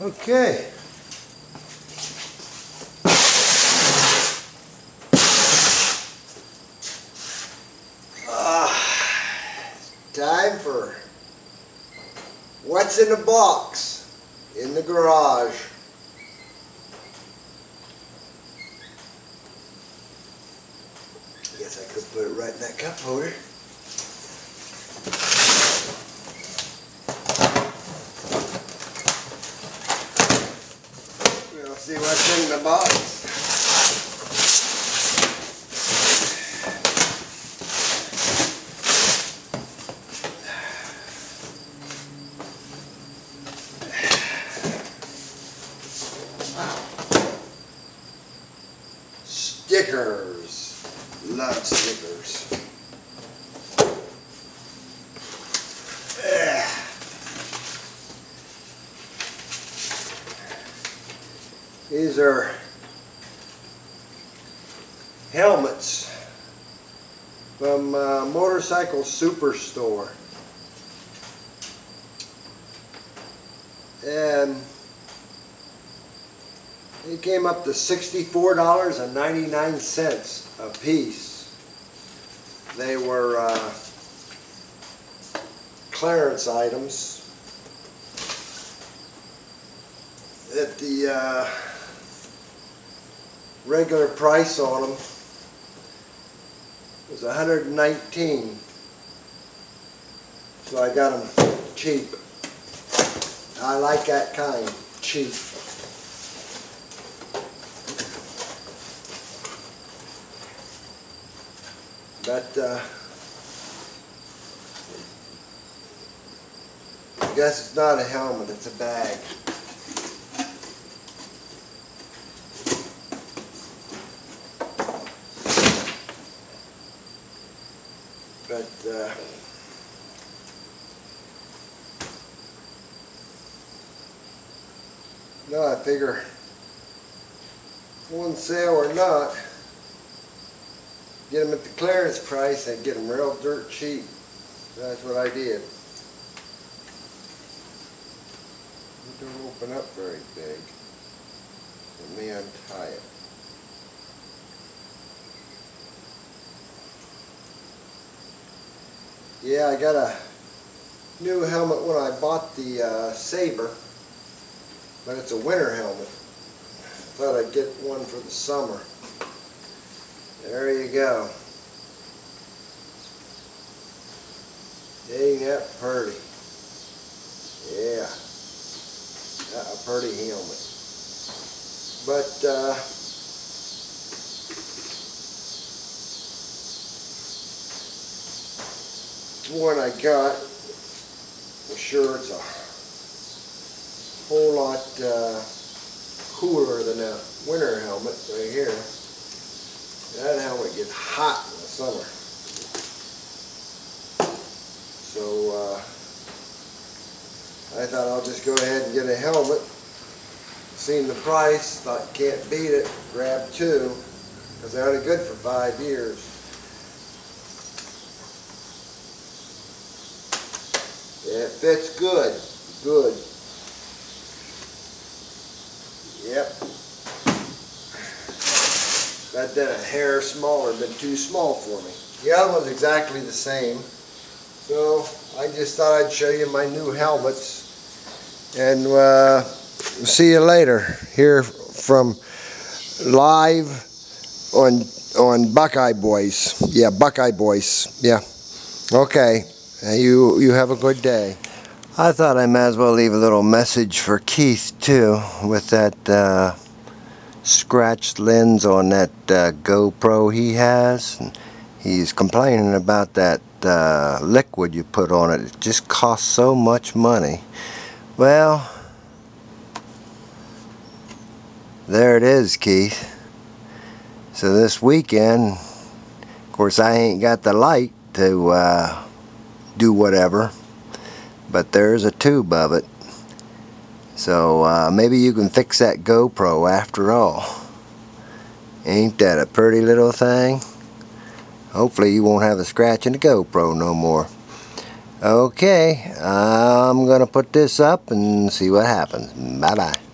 Okay. Time for what's in the box in the garage. Guess I could put it right in that cup holder. We'll see what's in the box. Stickers. Love stickers. These are helmets from Motorcycle Superstore, and they came up to $64.99 a piece. They were clearance items at the regular price on them was $119, so I got them cheap. I like that kind, cheap. But I guess it's not a helmet, it's a bag. But no, I figure on sale or not, get them at the clearance price and get them real dirt cheap. That's what I did. It don't open up very big. Let me untie it. Yeah, I got a new helmet when I bought the Saber, but it's a winter helmet. Thought I'd get one for the summer. There you go. Ain't that pretty? Yeah, a pretty helmet. But one I got, I'm sure it's a whole lot cooler than a winter helmet right here. That helmet gets hot in the summer. So I thought I'll just go ahead and get a helmet. Seen the price, thought can't beat it, grabbed two, because they're only good for 5 years. Yeah, it fits good. Good. Yep. That done a hair smaller, been too small for me. The other one's exactly the same. So I just thought I'd show you my new helmets. And see you later here from live on Buckeye Boys. Yeah, Buckeye Boys. Yeah. Okay. You have a good day. I thought I might as well leave a little message for Keith too, with that scratched lens on that GoPro he has. He's complaining about that liquid you put on it. It just costs so much money. Well, there it is, Keith. So this weekend, of course I ain't got the light to do whatever, but there's a tube of it. So maybe you can fix that GoPro after all. Ain't that a pretty little thing? Hopefully you won't have a scratch in the GoPro no more. Okay, I'm gonna put this up and see what happens. Bye bye.